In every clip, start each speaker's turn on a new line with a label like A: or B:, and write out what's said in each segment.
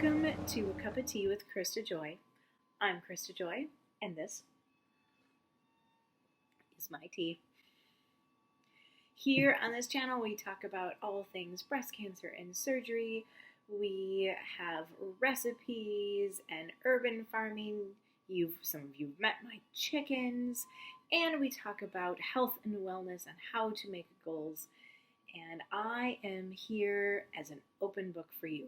A: Welcome to A Cup of Tea with Krista Joy. I'm Krista Joy, and this is my tea. Here on this channel, we talk about all things breast cancer and surgery. We have recipes and urban farming. Some of you have met my chickens, and we talk about health and wellness and how to make goals. And I am here as an open book for you.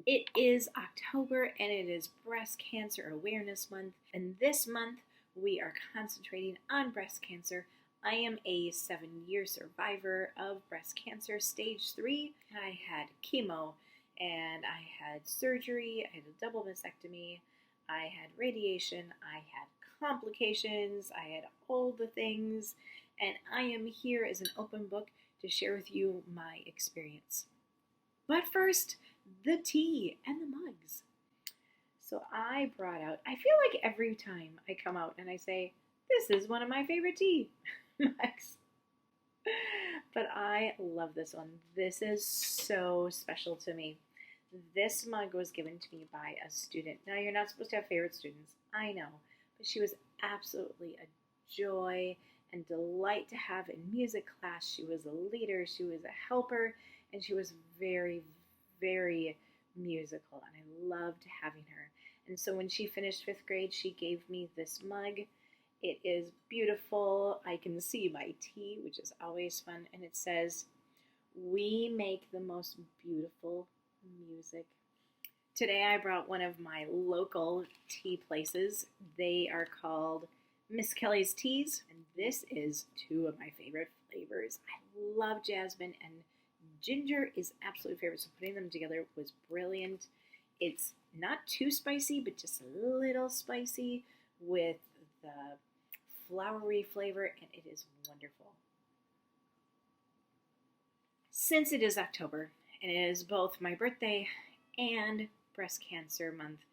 A: It is October and it is Breast Cancer Awareness Month, and this month we are concentrating on breast cancer. I am a 7-year survivor of breast cancer, stage 3. I had chemo and I had surgery, I had a double mastectomy, I had radiation, I had complications, I had all the things, and I am here as an open book to share with you my experience. But first, the tea and the mugs. So I brought out, I feel like every time I come out and I say, this is one of my favorite tea mugs. But I love this one. This is so special to me. This mug was given to me by a student. Now, you're not supposed to have favorite students, I know, but she was absolutely a joy and delight to have in music class. She was a leader, she was a helper, and she was very, very musical, and I loved having her. And so when she finished 5th grade, she gave me this mug. It is beautiful. I can see my tea, which is always fun, and it says, "We make the most beautiful music." Today I brought one of my local tea places. They are called Miss Kelly's Teas, and this is 2 of my favorite flavors. I love jasmine, and ginger is absolutely favorite, so putting them together was brilliant. It's not too spicy, but just a little spicy with the flowery flavor, and it is wonderful. Since it is October, and it is both my birthday and breast cancer month,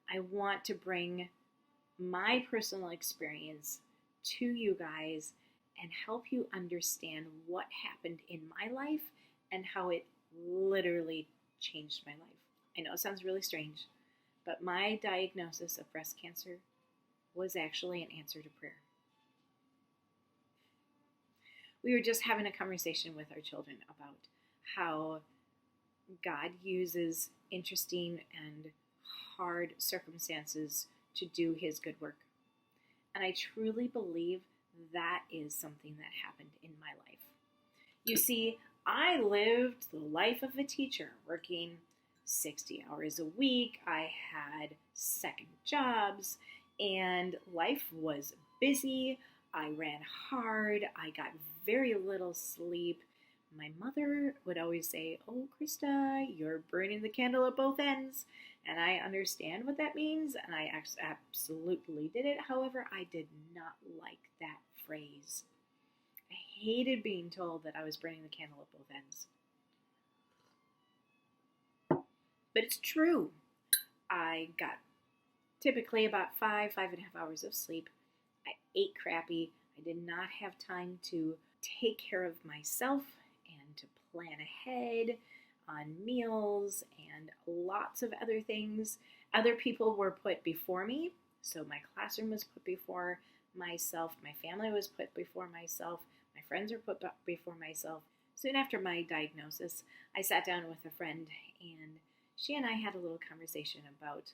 A: I want to bring my personal experience to you guys and help you understand what happened in my life and how it literally changed my life. I know it sounds really strange, but my diagnosis of breast cancer was actually an answer to prayer. We were just having a conversation with our children about how God uses interesting and hard circumstances to do His good work. And I truly believe that is something that happened in my life. You see, I lived the life of a teacher, working 60 hours a week. I had second jobs, and life was busy. I ran hard. I got very little sleep. My mother would always say, "Oh, Krista, you're burning the candle at both ends." And I understand what that means, and I absolutely did it. However, I did not like that phrase. I hated being told that I was burning the candle at both ends. But it's true. I got typically about 5.5 hours of sleep. I ate crappy. I did not have time to take care of myself and to plan ahead on meals and lots of other things. Other people were put before me. So my classroom was put before myself. My family was put before myself. My friends were put before myself. Soon after my diagnosis, I sat down with a friend, and she and I had a little conversation about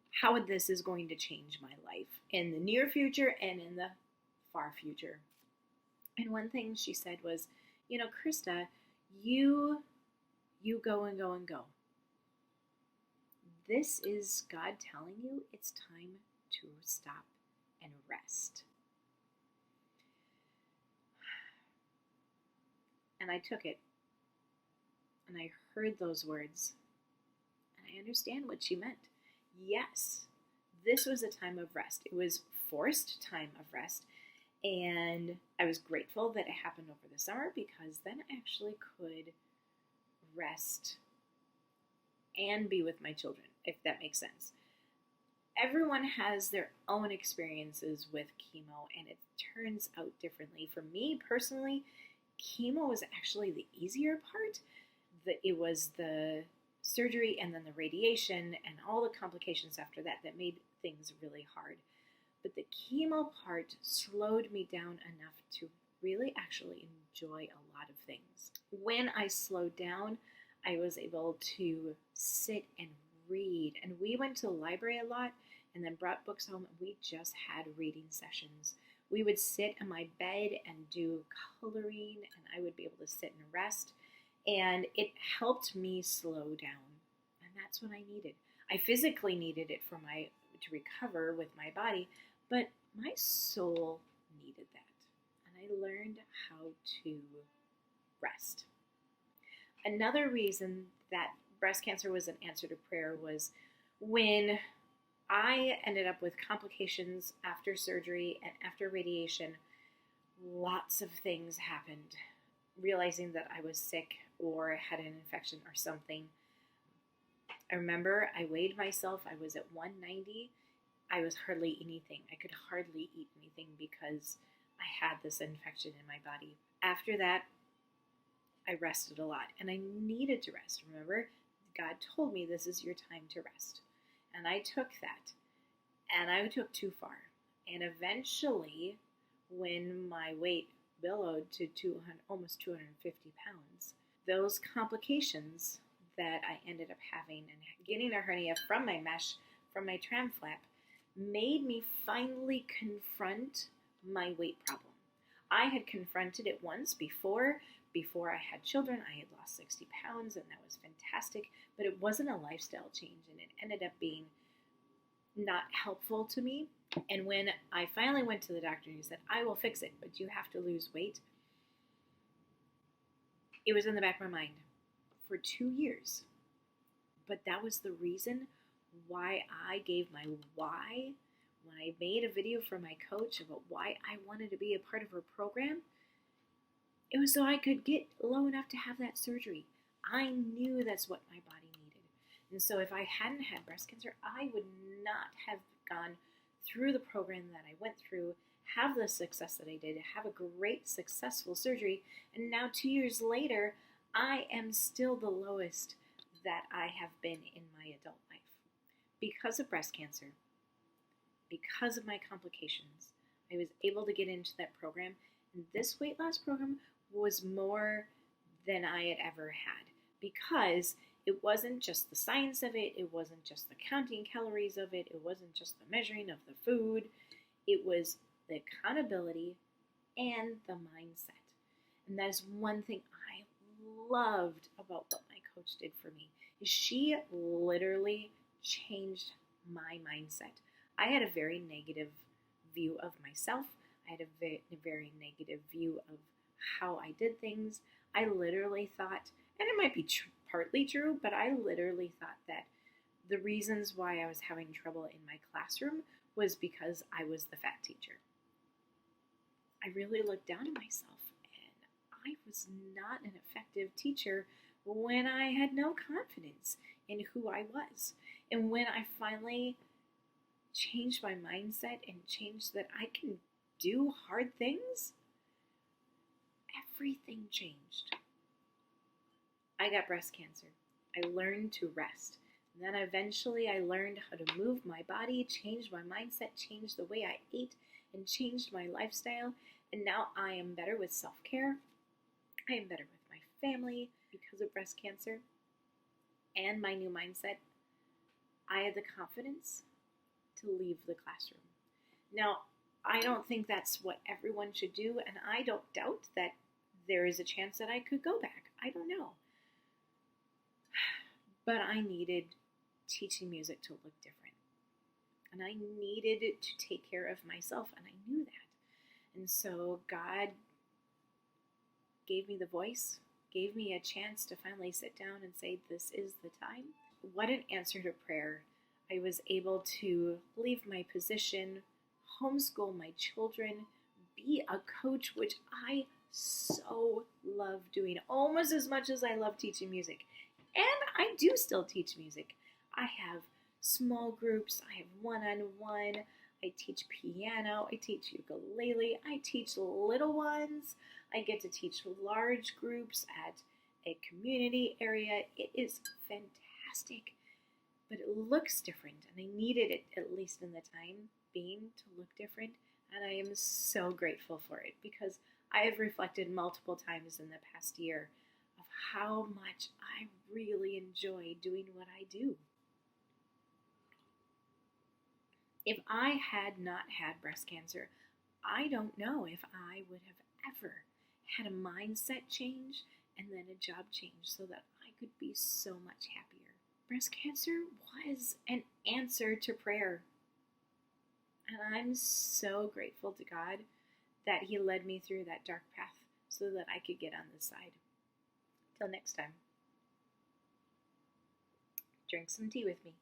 A: how this is going to change my life in the near future and in the far future. And one thing she said was, Krista, you go and go and go. This is God telling you it's time to stop and rest. And I took it, and I heard those words, and I understand what she meant. Yes, this was a time of rest. It was forced time of rest, and I was grateful that it happened over the summer, because then I actually could rest and be with my children, if that makes sense. Everyone has their own experiences with chemo, and it turns out differently. For me personally, chemo was actually the easier part. It was the surgery and then the radiation and all the complications after that that made things really hard. But the chemo part slowed me down enough to really actually enjoy a lot of things. When I slowed down, I was able to sit and read. And we went to the library a lot and then brought books home, and we just had reading sessions. We would sit on my bed and do coloring, and I would be able to sit and rest. And it helped me slow down. And that's what I needed. I physically needed it to recover with my body, but my soul needed that. And I learned how to rest. Another reason that breast cancer was an answer to prayer was when I ended up with complications after surgery and after radiation. Lots of things happened. Realizing that I was sick or had an infection or something. I remember I weighed myself. I was at 190. I was hardly anything. I could hardly eat anything because I had this infection in my body. After that, I rested a lot, and I needed to rest. Remember, God told me this is your time to rest. And I took that, and I took too far. And eventually, when my weight billowed to almost 250 pounds, those complications that I ended up having and getting a hernia from my mesh, from my tram flap, made me finally confront my weight problem. I had confronted it once before I had children. I had lost 60 pounds, and that was fantastic, but it wasn't a lifestyle change, and it ended up being not helpful to me. And when I finally went to the doctor and he said, I will fix it, but you have to lose weight, it was in the back of my mind for 2 years. But that was the reason why I gave my why. When I made a video for my coach about why I wanted to be a part of her program, it was so I could get low enough to have that surgery. I knew that's what my body needed. And so if I hadn't had breast cancer, I would not have gone through the program that I went through, have the success that I did, have a great, successful surgery, and now 2 years later, I am still the lowest that I have been in my adult life. Because of breast cancer, because of my complications, I was able to get into that program, and this weight loss program was more than I had ever had, because it wasn't just the science of it, it wasn't just the counting calories of it, it wasn't just the measuring of the food, it was the accountability and the mindset. And that is one thing I loved about what my coach did for me, is she literally changed my mindset. I had a very negative view of myself. I had a very negative view of how I did things. I literally thought, and it might be partly true, but I literally thought that the reasons why I was having trouble in my classroom was because I was the fat teacher. I really looked down on myself, and I was not an effective teacher when I had no confidence in who I was. And when I finally changed my mindset and changed that I can do hard things, everything changed. I got breast cancer. I learned to rest. And then eventually I learned how to move my body, changed my mindset, changed the way I ate, and changed my lifestyle. And now I am better with self-care. I am better with my family because of breast cancer and my new mindset. I had the confidence to leave the classroom. Now, I don't think that's what everyone should do, and I don't doubt that there is a chance that I could go back. I don't know. But I needed teaching music to look different. And I needed to take care of myself, and I knew that. And so God gave me the voice, gave me a chance to finally sit down and say, this is the time. What an answer to prayer. I was able to leave my position, homeschool my children, be a coach, which I so love doing, almost as much as I love teaching music. And I do still teach music. I have small groups, I have one-on-one, I teach piano, I teach ukulele, I teach little ones, I get to teach large groups at a community area. It is fantastic, but it looks different, and I needed it, at least in the time being, to look different, and I am so grateful for it because I have reflected multiple times in the past year of how much I really enjoy doing what I do. If I had not had breast cancer, I don't know if I would have ever had a mindset change and then a job change so that I could be so much happier. Breast cancer was an answer to prayer. And I'm so grateful to God that He led me through that dark path so that I could get on this side. Till next time, drink some tea with me.